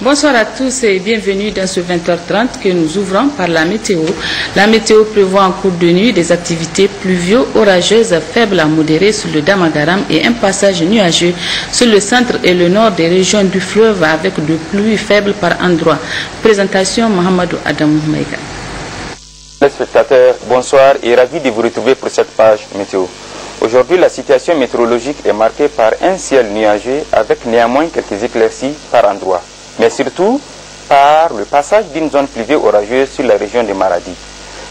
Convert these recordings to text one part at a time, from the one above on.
Bonsoir à tous et bienvenue dans ce 20h30 que nous ouvrons par la météo. La météo prévoit en cours de nuit des activités pluvio-orageuses faibles à modérées sur le Damagaram et un passage nuageux sur le centre et le nord des régions du fleuve avec de pluies faibles par endroits. Présentation Mohamedou Adamou Maïga. Les spectateurs, bonsoir et ravi de vous retrouver pour cette page météo. Aujourd'hui, la situation météorologique est marquée par un ciel nuageux avec néanmoins quelques éclaircies par endroits, mais surtout par le passage d'une zone pluvio-orageuse sur la région de Maradi.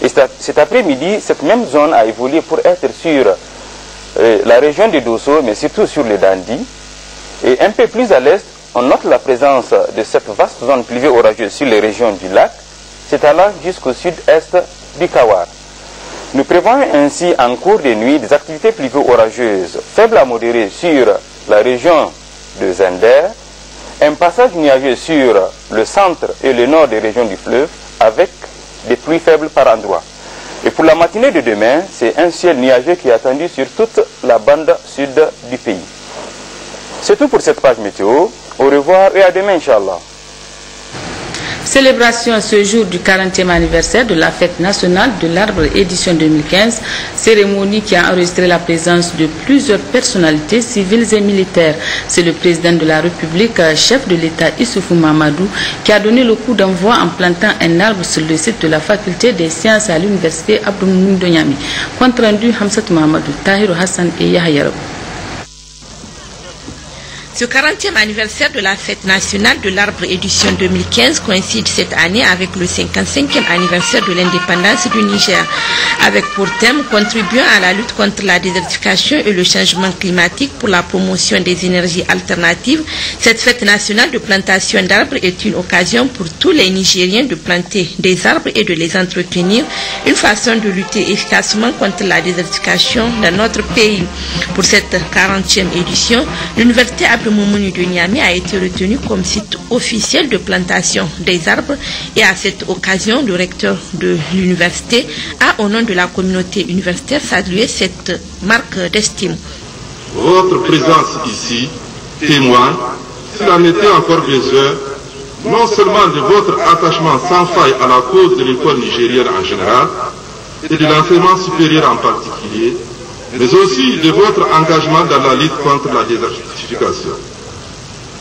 Et cet après-midi, cette même zone a évolué pour être sur la région de Dosso, mais surtout sur le Dandi. Et un peu plus à l'est, on note la présence de cette vaste zone pluvio-orageuse sur les régions du lac, s'étalant jusqu'au sud-est du Kawar. Nous prévoyons ainsi en cours de nuit des activités pluvio-orageuses faibles à modérées sur la région de Zender, un passage nuageux sur le centre et le nord des régions du fleuve avec des pluies faibles par endroits. Et pour la matinée de demain, c'est un ciel nuageux qui est attendu sur toute la bande sud du pays. C'est tout pour cette page météo. Au revoir et à demain, Inch'Allah. Célébration ce jour du 40e anniversaire de la fête nationale de l'arbre édition 2015, cérémonie qui a enregistré la présence de plusieurs personnalités civiles et militaires. C'est le président de la République, chef de l'État Issoufou Mahamadou, qui a donné le coup d'envoi en plantant un arbre sur le site de la faculté des sciences à l'université Abdou Moumouni de Niamey. Compte rendu Hamsat Mahamadou, Tahirou Hassan et Yahya Rabou. Ce 40e anniversaire de la fête nationale de l'arbre édition 2015 coïncide cette année avec le 55e anniversaire de l'indépendance du Niger, avec pour thème contribuant à la lutte contre la désertification et le changement climatique pour la promotion des énergies alternatives. Cette fête nationale de plantation d'arbres est une occasion pour tous les Nigériens de planter des arbres et de les entretenir, une façon de lutter efficacement contre la désertification dans notre pays. Pour cette 40e édition, l'université Abdou Moumouni de Niamey a été retenu comme site officiel de plantation des arbres et à cette occasion, le recteur de l'université a, au nom de la communauté universitaire, salué cette marque d'estime. Votre présence ici témoigne, s'il en était encore besoin, non seulement de votre attachement sans faille à la cause de l'école nigérienne en général et de l'enseignement supérieur en particulier, mais aussi de votre engagement dans la lutte contre la désertification.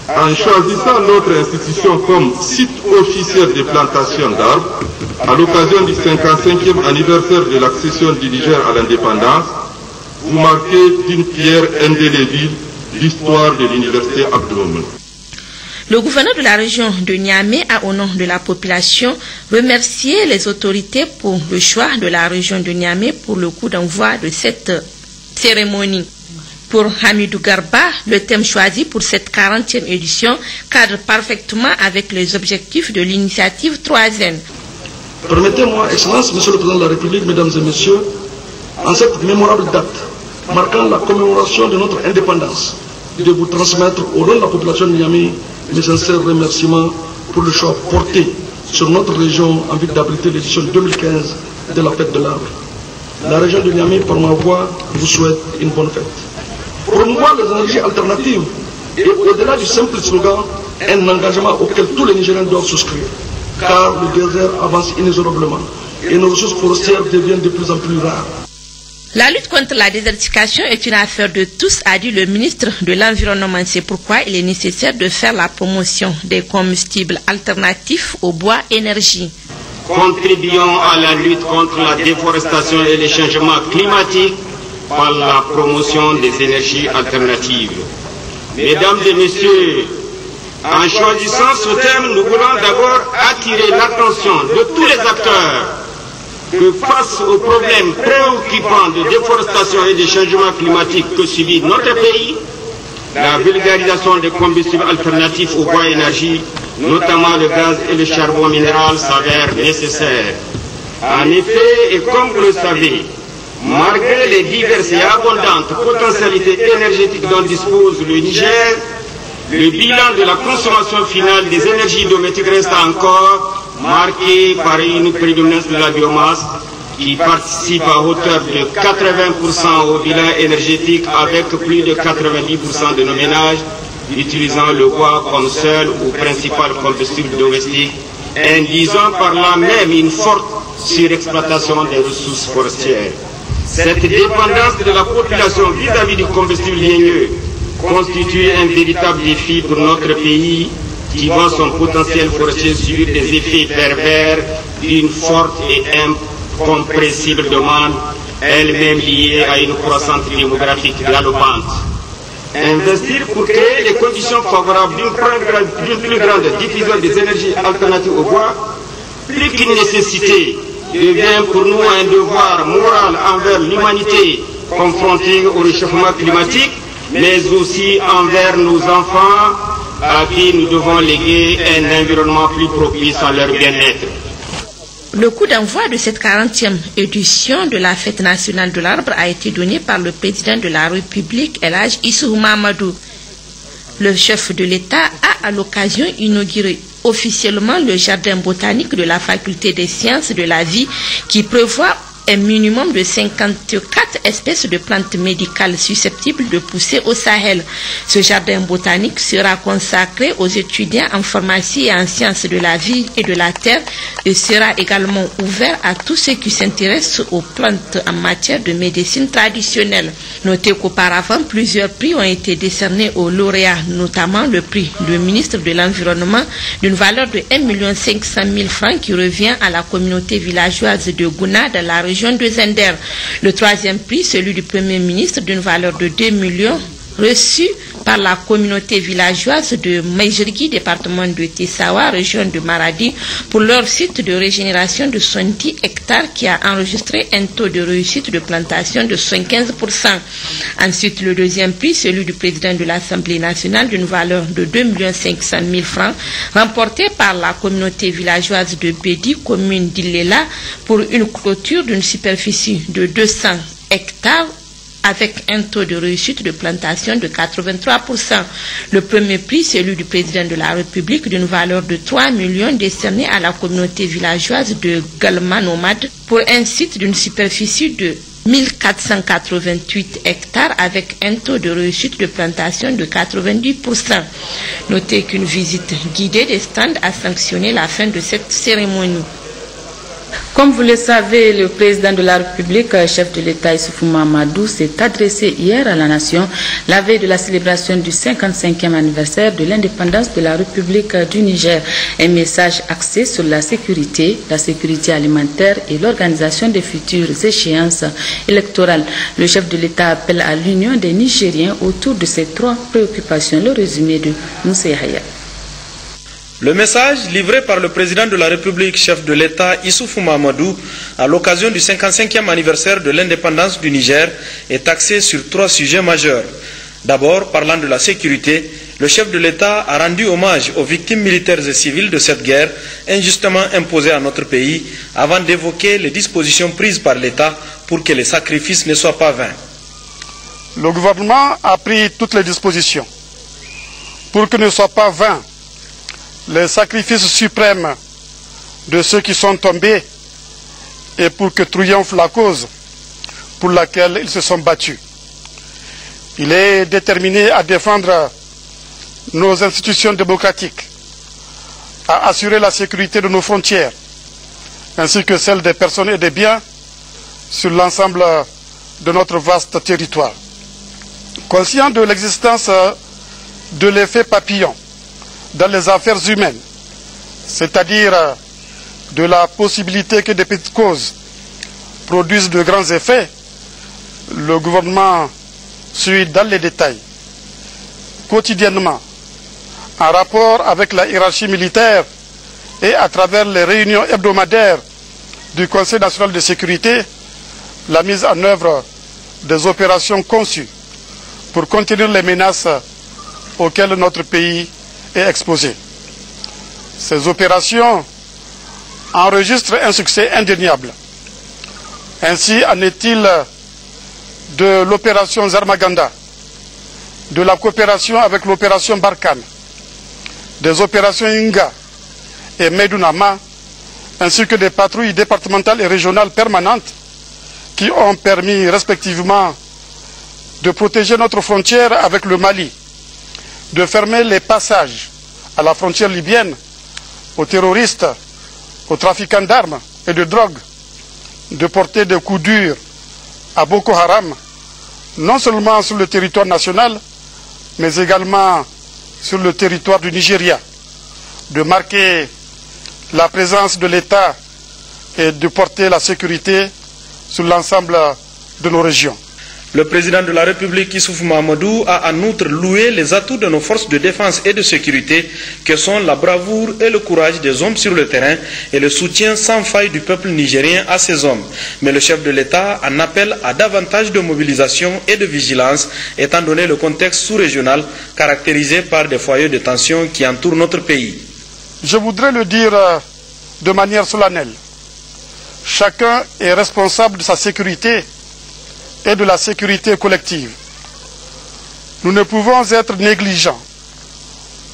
En choisissant notre institution comme site officiel de plantation d'arbres, à l'occasion du 55e anniversaire de l'accession du Niger à l'indépendance, vous marquez d'une pierre indélébile l'histoire de l'université Abdou Moumouni. Le gouverneur de la région de Niamey a, au nom de la population, remercié les autorités pour le choix de la région de Niamey pour le coup d'envoi de cette cérémonie. Pour Hamidou Garba, le thème choisi pour cette 40e édition cadre parfaitement avec les objectifs de l'initiative 3N. Permettez-moi, Excellence, Monsieur le Président de la République, Mesdames et Messieurs, en cette mémorable date, marquant la commémoration de notre indépendance, de vous transmettre au nom de la population de Niamey mes sincères remerciements pour le choix porté sur notre région en vue d'abriter l'édition 2015 de la fête de l'arbre. La région de Niamey, par ma voix, vous souhaite une bonne fête. Promouvoir les énergies alternatives et au-delà du simple slogan, un engagement auquel tous les Nigériens doivent souscrire, car le désert avance inexorablement et nos ressources forestières deviennent de plus en plus rares. La lutte contre la désertification est une affaire de tous, a dit le ministre de l'Environnement. C'est pourquoi il est nécessaire de faire la promotion des combustibles alternatifs au bois énergie. Contribuons à la lutte contre la déforestation et les changements climatiques par la promotion des énergies alternatives. Mesdames et messieurs, en choisissant ce thème, nous voulons d'abord attirer l'attention de tous les acteurs que face aux problèmes préoccupants de déforestation et de changements climatiques que subit notre pays, la vulgarisation des combustibles alternatifs au bois énergie, notamment le gaz et le charbon minéral, s'avère nécessaire. En effet, et comme vous le savez, malgré les diverses et abondantes potentialités énergétiques dont dispose le Niger, le bilan de la consommation finale des énergies domestiques reste encore marqué par une prédominance de la biomasse qui participe à hauteur de 80% au bilan énergétique avec plus de 90% de nos ménages utilisant le bois comme seul ou principal combustible domestique, induisant par là même une forte surexploitation des ressources forestières. Cette dépendance de la population vis-à-vis du combustible ligneux constitue un véritable défi pour notre pays qui voit son potentiel forestier subir des effets pervers d'une forte et incompressible demande, elle-même liée à une croissance démographique galopante. Investir pour créer les conditions favorables d'une plus grande diffusion des énergies alternatives au bois, plus qu'une nécessité, devient pour nous un devoir moral envers l'humanité confrontée au réchauffement climatique, mais aussi envers nos enfants à qui nous devons léguer un environnement plus propice à leur bien-être. Le coup d'envoi de cette 40e édition de la Fête nationale de l'arbre a été donné par le président de la République, El Hadj Issoufou Mahamadou. Le chef de l'État a à l'occasion inauguré officiellement le jardin botanique de la Faculté des sciences de la vie qui prévoit un minimum de 54 espèces de plantes médicales susceptibles de pousser au Sahel. Ce jardin botanique sera consacré aux étudiants en pharmacie et en sciences de la vie et de la terre et sera également ouvert à tous ceux qui s'intéressent aux plantes en matière de médecine traditionnelle. Notez qu'auparavant, plusieurs prix ont été décernés aux lauréats, notamment le prix du ministre de l'Environnement d'une valeur de 1 500 000 francs qui revient à la communauté villageoise de Gouna dans la région de Zender. Le troisième prix, celui du Premier ministre d'une valeur de 2 millions, reçu par la communauté villageoise de Maïjirgui, département de Tissawa, région de Maradi, pour leur site de régénération de 70 hectares qui a enregistré un taux de réussite de plantation de 75%. Ensuite, le deuxième prix, celui du président de l'Assemblée nationale d'une valeur de 2 500 000 francs, remporté par la communauté villageoise de Bédi, commune d'Ilela, pour une clôture d'une superficie de 200 hectares avec un taux de réussite de plantation de 83%. Le premier prix, celui du président de la République d'une valeur de 3 millions décerné à la communauté villageoise de Galma Nomade pour un site d'une superficie de 1488 hectares avec un taux de réussite de plantation de 90%. Notez qu'une visite guidée des stands a sanctionné la fin de cette cérémonie. Comme vous le savez, le président de la République, chef de l'État Issoufou Mahamadou, s'est adressé hier à la nation la veille de la célébration du 55e anniversaire de l'indépendance de la République du Niger. Un message axé sur la sécurité alimentaire et l'organisation des futures échéances électorales. Le chef de l'État appelle à l'union des Nigériens autour de ces trois préoccupations. Le résumé de Moussa Yahya. Le message livré par le président de la République, chef de l'État Issoufou Mahamadou, à l'occasion du 55e anniversaire de l'indépendance du Niger, est axé sur trois sujets majeurs. D'abord, parlant de la sécurité, le chef de l'État a rendu hommage aux victimes militaires et civiles de cette guerre injustement imposée à notre pays, avant d'évoquer les dispositions prises par l'État pour que les sacrifices ne soient pas vains. Le gouvernement a pris toutes les dispositions pour que ne soient pas vains les sacrifices suprêmes de ceux qui sont tombés et pour que triomphe la cause pour laquelle ils se sont battus. Il est déterminé à défendre nos institutions démocratiques, à assurer la sécurité de nos frontières, ainsi que celle des personnes et des biens sur l'ensemble de notre vaste territoire. Conscient de l'existence de l'effet papillon dans les affaires humaines, c'est-à-dire de la possibilité que des petites causes produisent de grands effets, le gouvernement suit dans les détails, quotidiennement, en rapport avec la hiérarchie militaire et à travers les réunions hebdomadaires du Conseil national de sécurité, la mise en œuvre des opérations conçues pour contenir les menaces auxquelles notre pays est exposé. Ces opérations enregistrent un succès indéniable. Ainsi en est-il de l'opération Zarmaganda, de la coopération avec l'opération Barkhane, des opérations Inga et Medounama, ainsi que des patrouilles départementales et régionales permanentes qui ont permis respectivement de protéger notre frontière avec le Mali, de fermer les passages à la frontière libyenne aux terroristes, aux trafiquants d'armes et de drogue, de porter des coups durs à Boko Haram, non seulement sur le territoire national, mais également sur le territoire du Nigeria, de marquer la présence de l'État et de porter la sécurité sur l'ensemble de nos régions. Le président de la République, Issoufou Mahamadou, a en outre loué les atouts de nos forces de défense et de sécurité, que sont la bravoure et le courage des hommes sur le terrain et le soutien sans faille du peuple nigérien à ces hommes. Mais le chef de l'État en appelle à davantage de mobilisation et de vigilance, étant donné le contexte sous-régional caractérisé par des foyers de tension qui entourent notre pays. Je voudrais le dire de manière solennelle. Chacun est responsable de sa sécurité et de la sécurité collective. Nous ne pouvons être négligents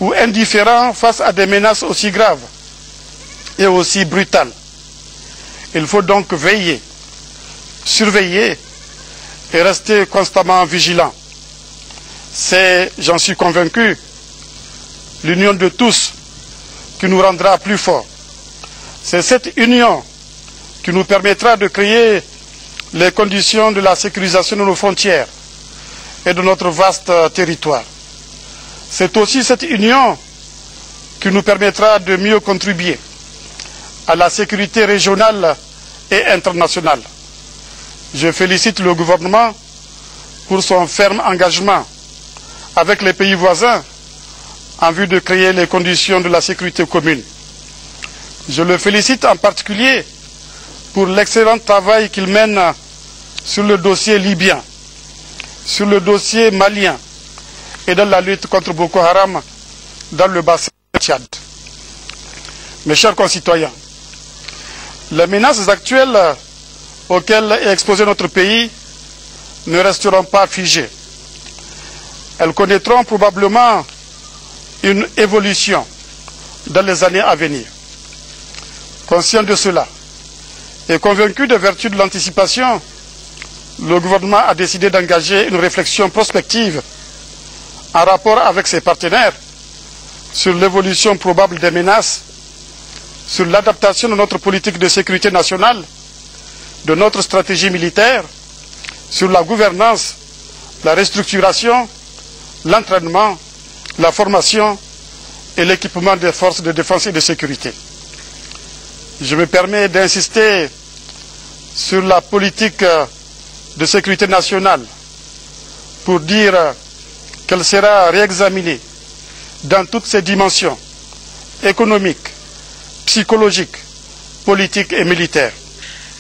ou indifférents face à des menaces aussi graves et aussi brutales. Il faut donc veiller, surveiller et rester constamment vigilant. C'est, j'en suis convaincu, l'union de tous qui nous rendra plus forts. C'est cette union qui nous permettra de créer les conditions de la sécurisation de nos frontières et de notre vaste territoire. C'est aussi cette union qui nous permettra de mieux contribuer à la sécurité régionale et internationale. Je félicite le gouvernement pour son ferme engagement avec les pays voisins en vue de créer les conditions de la sécurité commune. Je le félicite en particulier pour l'excellent travail qu'il mène sur le dossier libyen, sur le dossier malien et dans la lutte contre Boko Haram dans le bassin du Tchad. Mes chers concitoyens, les menaces actuelles auxquelles est exposé notre pays ne resteront pas figées. Elles connaîtront probablement une évolution dans les années à venir. Conscient de cela et convaincu des vertus de l'anticipation, le gouvernement a décidé d'engager une réflexion prospective en rapport avec ses partenaires sur l'évolution probable des menaces, sur l'adaptation de notre politique de sécurité nationale, de notre stratégie militaire, sur la gouvernance, la restructuration, l'entraînement, la formation et l'équipement des forces de défense et de sécurité. Je me permets d'insister sur la politique de sécurité nationale pour dire qu'elle sera réexaminée dans toutes ses dimensions économiques, psychologiques, politiques et militaires.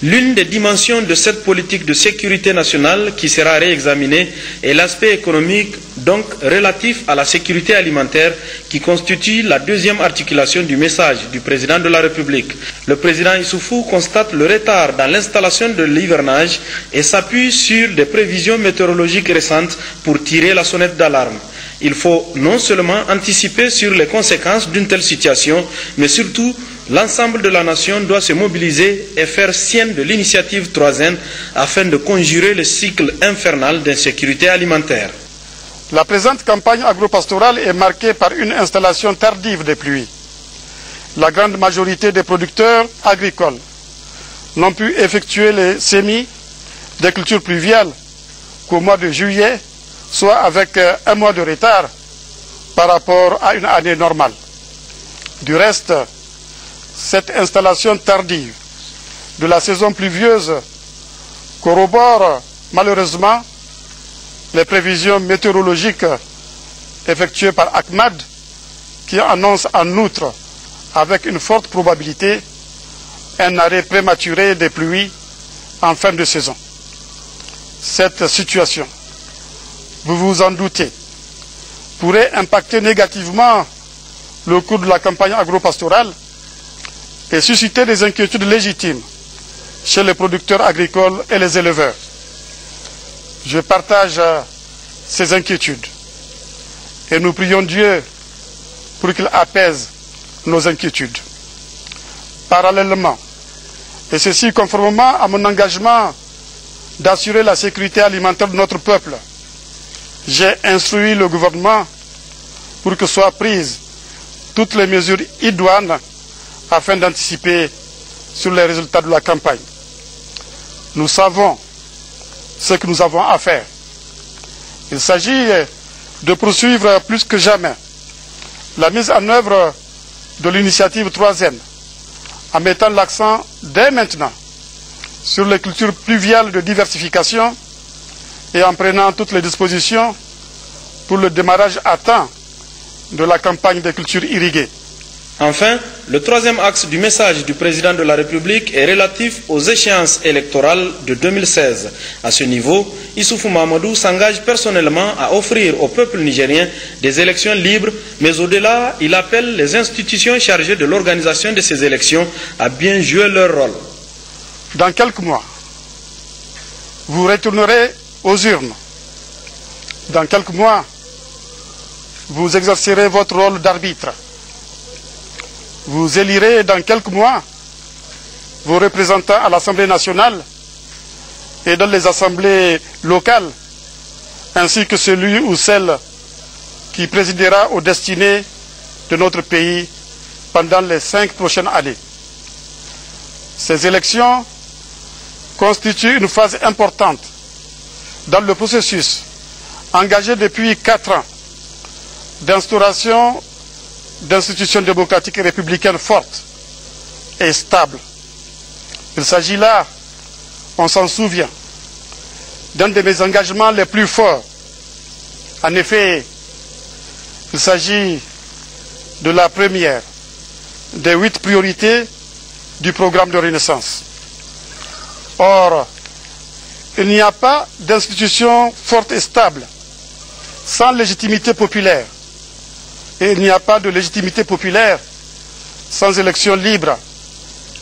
L'une des dimensions de cette politique de sécurité nationale qui sera réexaminée est l'aspect économique, donc relatif à la sécurité alimentaire, qui constitue la deuxième articulation du message du président de la République. Le président Issoufou constate le retard dans l'installation de l'hivernage et s'appuie sur des prévisions météorologiques récentes pour tirer la sonnette d'alarme. Il faut non seulement anticiper sur les conséquences d'une telle situation, mais surtout l'ensemble de la nation doit se mobiliser et faire sienne de l'initiative 3N afin de conjurer le cycle infernal d'insécurité alimentaire. La présente campagne agropastorale est marquée par une installation tardive des pluies. La grande majorité des producteurs agricoles n'ont pu effectuer les semis des cultures pluviales qu'au mois de juillet, soit avec un mois de retard par rapport à une année normale. Du reste, cette installation tardive de la saison pluvieuse corrobore malheureusement les prévisions météorologiques effectuées par ACMAD qui annonce en outre avec une forte probabilité un arrêt prématuré des pluies en fin de saison. Cette situation, vous vous en doutez, pourrait impacter négativement le cours de la campagne agropastorale et susciter des inquiétudes légitimes chez les producteurs agricoles et les éleveurs. Je partage ces inquiétudes et nous prions Dieu pour qu'il apaise nos inquiétudes. Parallèlement, et ceci conformément à mon engagement d'assurer la sécurité alimentaire de notre peuple, j'ai instruit le gouvernement pour que soient prises toutes les mesures idoines afin d'anticiper sur les résultats de la campagne. Nous savons ce que nous avons à faire. Il s'agit de poursuivre plus que jamais la mise en œuvre de l'initiative 3N en mettant l'accent dès maintenant sur les cultures pluviales de diversification et en prenant toutes les dispositions pour le démarrage à temps de la campagne des cultures irriguées. Enfin, le troisième axe du message du président de la République est relatif aux échéances électorales de 2016. À ce niveau, Issoufou Mahamadou s'engage personnellement à offrir au peuple nigérien des élections libres, mais au-delà, il appelle les institutions chargées de l'organisation de ces élections à bien jouer leur rôle. Dans quelques mois, vous retournerez aux urnes. Dans quelques mois, vous exercerez votre rôle d'arbitre. Vous élirez dans quelques mois vos représentants à l'Assemblée nationale et dans les assemblées locales, ainsi que celui ou celle qui présidera aux destinées de notre pays pendant les 5 prochaines années. Ces élections constituent une phase importante dans le processus engagé depuis 4 ans d'instauration d'institutions démocratiques et républicaines fortes et stables. Il s'agit là, on s'en souvient, d'un de mes engagements les plus forts. En effet, il s'agit de la première des 8 priorités du programme de Renaissance. Or, il n'y a pas d'institution forte et stable sans légitimité populaire. Et il n'y a pas de légitimité populaire sans élections libres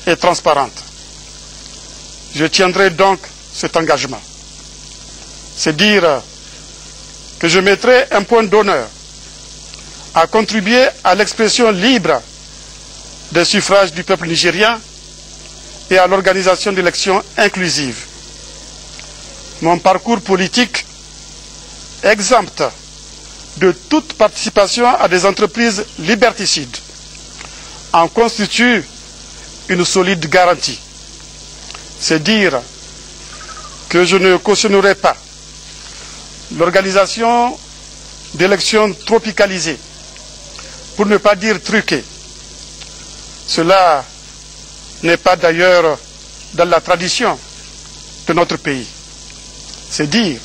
et transparentes. Je tiendrai donc cet engagement. C'est dire que je mettrai un point d'honneur à contribuer à l'expression libre des suffrages du peuple nigérien et à l'organisation d'élections inclusives. Mon parcours politique exempte de toute participation à des entreprises liberticides en constitue une solide garantie. C'est dire que je ne cautionnerai pas l'organisation d'élections tropicalisées, pour ne pas dire truquées. Cela n'est pas d'ailleurs dans la tradition de notre pays. C'est dire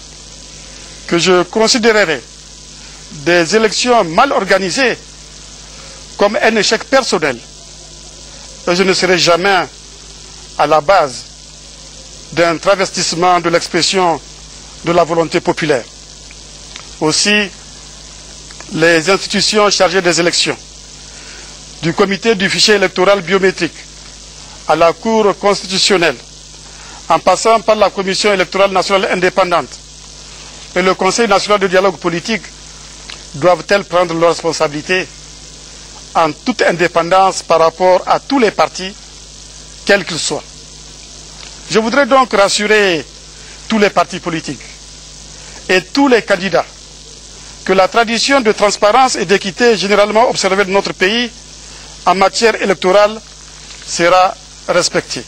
que je considérerai des élections mal organisées comme un échec personnel. Et je ne serai jamais à la base d'un travestissement de l'expression de la volonté populaire. Aussi, les institutions chargées des élections, du comité du fichier électoral biométrique à la Cour constitutionnelle, en passant par la Commission électorale nationale indépendante et le Conseil national de dialogue politique, doivent-elles prendre leurs responsabilités en toute indépendance par rapport à tous les partis, quels qu'ils soient. Je voudrais donc rassurer tous les partis politiques et tous les candidats que la tradition de transparence et d'équité généralement observée de notre pays en matière électorale sera respectée.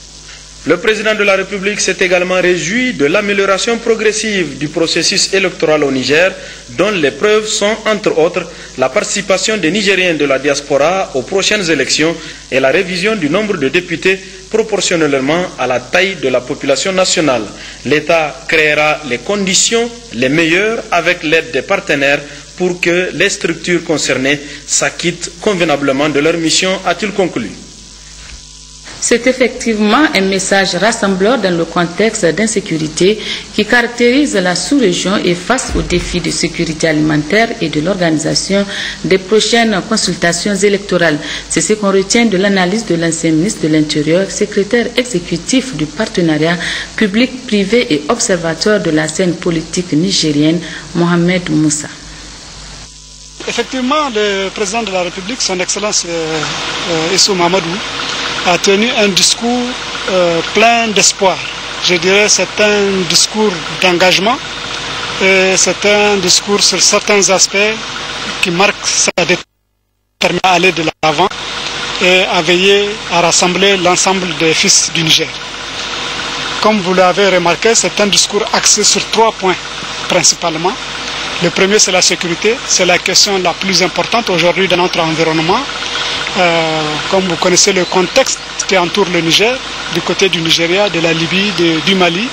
Le président de la République s'est également réjoui de l'amélioration progressive du processus électoral au Niger, dont les preuves sont, entre autres, la participation des Nigériens de la diaspora aux prochaines élections et la révision du nombre de députés proportionnellement à la taille de la population nationale. L'État créera les conditions les meilleures avec l'aide des partenaires pour que les structures concernées s'acquittent convenablement de leur mission, a-t-il conclu. C'est effectivement un message rassembleur dans le contexte d'insécurité qui caractérise la sous-région et face aux défis de sécurité alimentaire et de l'organisation des prochaines consultations électorales. C'est ce qu'on retient de l'analyse de l'ancien ministre de l'Intérieur, secrétaire exécutif du partenariat public-privé et observateur de la scène politique nigérienne, Mohamed Moussa. Effectivement, le président de la République, son Excellence Issou Mahamadou, a tenu un discours plein d'espoir. Je dirais que c'est un discours d'engagement, c'est un discours sur certains aspects qui marque sa détermination à aller de l'avant et à veiller à rassembler l'ensemble des fils du Niger. Comme vous l'avez remarqué, c'est un discours axé sur 3 points principalement. Le premier, c'est la sécurité. C'est la question la plus importante aujourd'hui dans notre environnement. Comme vous connaissez le contexte qui entoure le Niger, du côté du Nigeria, de la Libye, du Mali,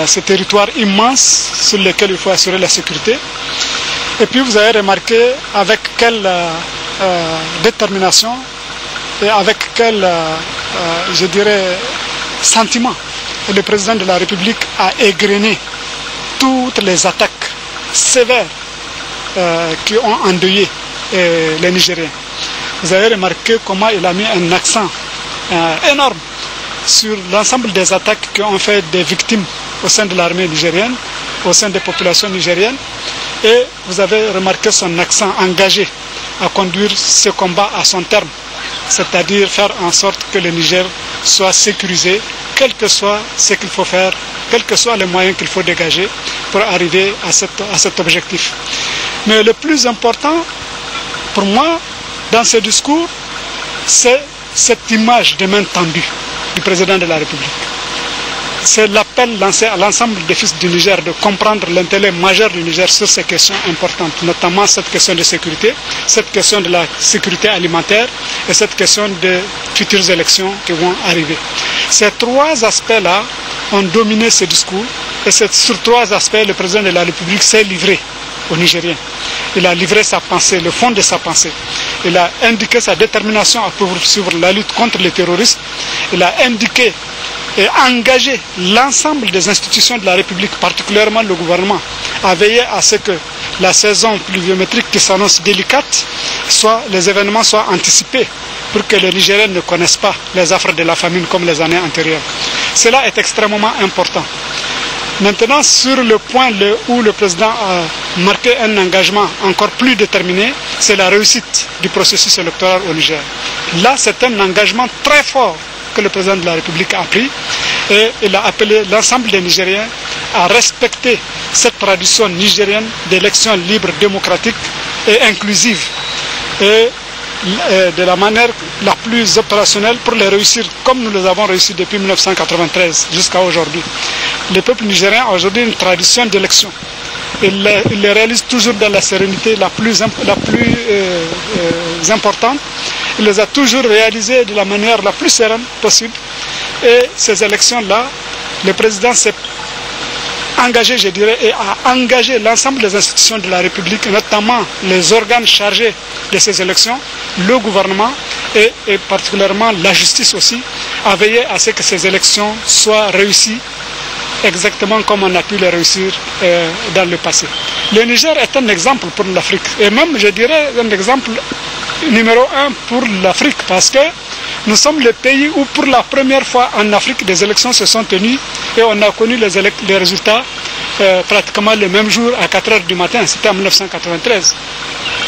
ce territoire immense sur lequel il faut assurer la sécurité. Et puis vous avez remarqué avec quelle détermination et avec quel, je dirais, sentiment le président de la République a égrené toutes les attaques sévères qui ont endeuillé les Nigériens. Vous avez remarqué comment il a mis un accent énorme sur l'ensemble des attaques qui ont fait des victimes au sein de l'armée nigérienne, au sein des populations nigériennes. Et vous avez remarqué son accent engagé à conduire ce combat à son terme, c'est-à-dire faire en sorte que le Niger soit sécurisé, quel que soit ce qu'il faut faire, quels que soient les moyens qu'il faut dégager pour arriver à cet objectif. Mais le plus important pour moi dans ce discours, c'est cette image de main tendue du président de la République. C'est l'appel lancé à l'ensemble des fils du Niger de comprendre l'intérêt majeur du Niger sur ces questions importantes, notamment cette question de sécurité, cette question de la sécurité alimentaire et cette question des futures élections qui vont arriver. Ces 3 aspects-là ont dominé ce discours et c'est sur 3 aspects le président de la République s'est livré aux Nigériens. Il a livré sa pensée, le fond de sa pensée. Il a indiqué sa détermination à poursuivre la lutte contre les terroristes. Il a indiqué et engagé l'ensemble des institutions de la République, particulièrement le gouvernement, à veiller à ce que la saison pluviométrique qui s'annonce délicate, les événements soient anticipés pour que les Nigériens ne connaissent pas les affres de la famine comme les années antérieures. Cela est extrêmement important. Maintenant, sur le point où le président a marqué un engagement encore plus déterminé, c'est la réussite du processus électoral au Niger. Là, c'est un engagement très fort que le président de la République a pris et il a appelé l'ensemble des Nigériens à respecter cette tradition nigérienne d'élections libres, démocratiques et inclusives et de la manière la plus opérationnelle pour les réussir comme nous les avons réussi depuis 1993 jusqu'à aujourd'hui. Le peuple nigérien a aujourd'hui une tradition d'élection. Il les réalise toujours dans la sérénité la plus importante. Il les a toujours réalisées de la manière la plus sereine possible. Et ces élections-là, le président s'est engagé, je dirais, et a engagé l'ensemble des institutions de la République, notamment les organes chargés de ces élections, le gouvernement et particulièrement la justice aussi, à veiller à ce que ces élections soient réussies exactement comme on a pu les réussir dans le passé. Le Niger est un exemple pour l'Afrique et même, je dirais, un exemple numéro 1 pour l'Afrique parce que nous sommes le pays où pour la première fois en Afrique des élections se sont tenues et on a connu les résultats pratiquement le même jour à 4 h du matin, c'était en 1993.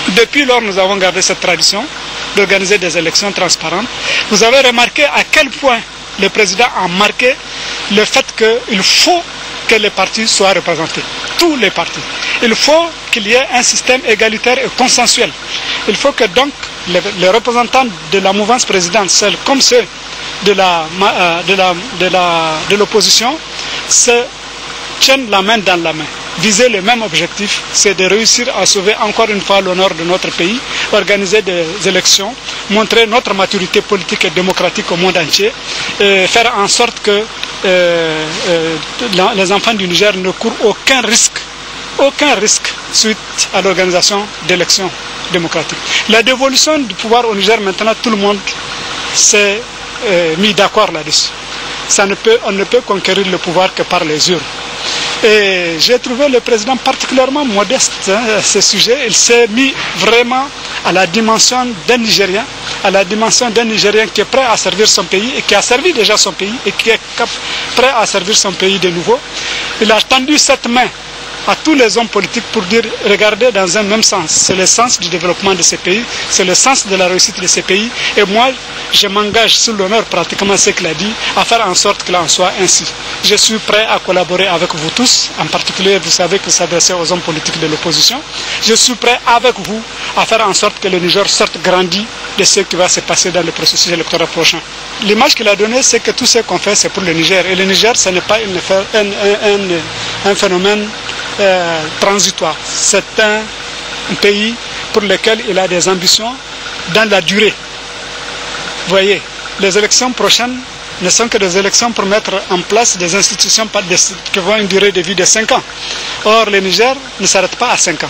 Depuis lors, nous avons gardé cette tradition d'organiser des élections transparentes. Vous avez remarqué à quel point le président a marqué le fait qu'il faut que les partis soient représentés, tous les partis. Il faut qu'il y ait un système égalitaire et consensuel. Il faut que donc les représentants de la mouvance présidentielle, comme ceux de l'opposition, se tiennent la main dans la main. Viser le même objectif, c'est de réussir à sauver encore une fois l'honneur de notre pays, organiser des élections, montrer notre maturité politique et démocratique au monde entier, et faire en sorte que les enfants du Niger ne courent aucun risque suite à l'organisation d'élections démocratiques. La dévolution du pouvoir au Niger, maintenant, tout le monde s'est mis d'accord là-dessus. On ne peut conquérir le pouvoir que par les urnes. Et j'ai trouvé le président particulièrement modeste à ce sujet. Il s'est mis vraiment à la dimension d'un Nigérien, qui est prêt à servir son pays et qui a servi déjà son pays et qui est prêt à servir son pays de nouveau. Il a tendu cette main à tous les hommes politiques pour dire, regardez dans un même sens. C'est le sens du développement de ces pays, c'est le sens de la réussite de ces pays. Et moi, je m'engage sur l'honneur, pratiquement ce qu'il a dit, à faire en sorte qu'il en soit ainsi. Je suis prêt à collaborer avec vous tous, en particulier, vous savez que s'adresser aux hommes politiques de l'opposition. Je suis prêt avec vous à faire en sorte que le Niger sorte grandi de ce qui va se passer dans le processus électoral prochain. L'image qu'il a donnée, c'est que tout ce qu'on fait, c'est pour le Niger. Et le Niger, ce n'est pas un phénomène transitoire. C'est un pays pour lequel il a des ambitions dans la durée. Vous voyez, les élections prochaines ne sont que des élections pour mettre en place des institutions qui vont une durée de vie de 5 ans. Or, le Niger ne s'arrête pas à 5 ans.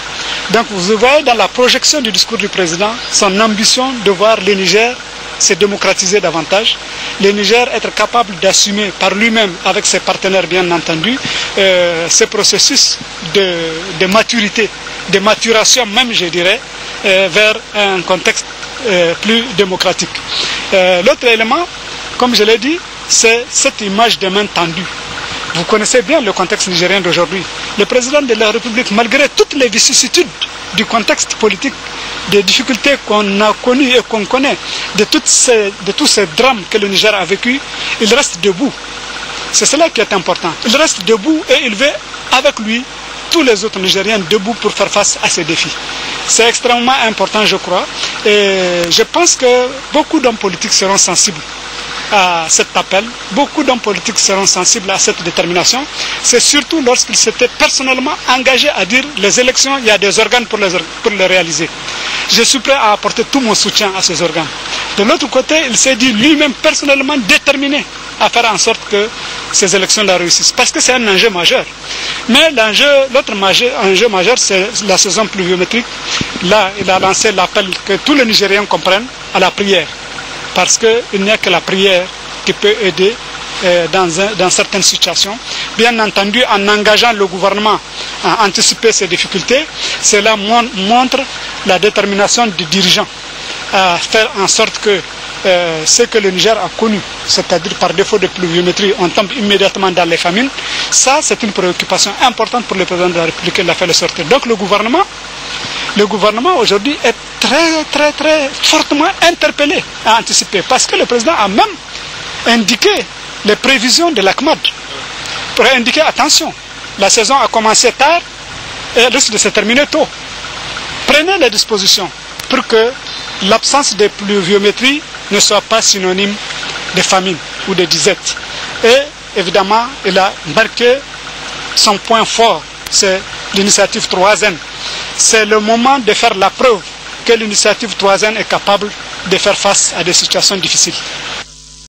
Donc, vous voyez dans la projection du discours du président, son ambition de voir le Niger se démocratiser davantage, le Niger être capable d'assumer par lui-même, avec ses partenaires bien entendu, ce processus de maturité, de maturation même, je dirais, vers un contexte plus démocratique. L'autre élément, comme je l'ai dit, c'est cette image de main tendue. Vous connaissez bien le contexte nigérien d'aujourd'hui. Le président de la République, malgré toutes les vicissitudes du contexte politique, des difficultés qu'on a connues et qu'on connaît, de tous ces drames que le Niger a vécu, il reste debout. C'est cela qui est important. Il reste debout et il veut avec lui tous les autres Nigériens debout pour faire face à ces défis. C'est extrêmement important, je crois. Et je pense que beaucoup d'hommes politiques seront sensibles à cet appel. Beaucoup d'hommes politiques seront sensibles à cette détermination. C'est surtout lorsqu'ils s'étaient personnellement engagés à dire les élections, il y a des organes pour les réaliser. Je suis prêt à apporter tout mon soutien à ces organes. De l'autre côté, il s'est dit lui-même personnellement déterminé à faire en sorte que ces élections-là réussissent. Parce que c'est un enjeu majeur. Mais l'autre enjeu majeur, c'est la saison pluviométrique. Là, il a lancé l'appel que tous les Nigériens comprennent à la prière. Parce qu'il n'y a que la prière qui peut aider dans certaines situations. Bien entendu, en engageant le gouvernement à anticiper ces difficultés, cela montre la détermination des dirigeants à faire en sorte que ce que le Niger a connu, c'est-à-dire par défaut de pluviométrie, on tombe immédiatement dans les famines. Ça, c'est une préoccupation importante pour le président de la République, il a fait le sortir. Donc le gouvernement aujourd'hui est très fortement interpellé à anticiper, parce que le président a même indiqué les prévisions de l'ACMAD pour indiquer attention, la saison a commencé tard et elle risque de se terminer tôt. Prenez les dispositions pour que l'absence de pluviométrie ne soit pas synonyme de famine ou de disette. Et évidemment, il a marqué son point fort, c'est l'initiative 3N. C'est le moment de faire la preuve que l'initiative 3N est capable de faire face à des situations difficiles.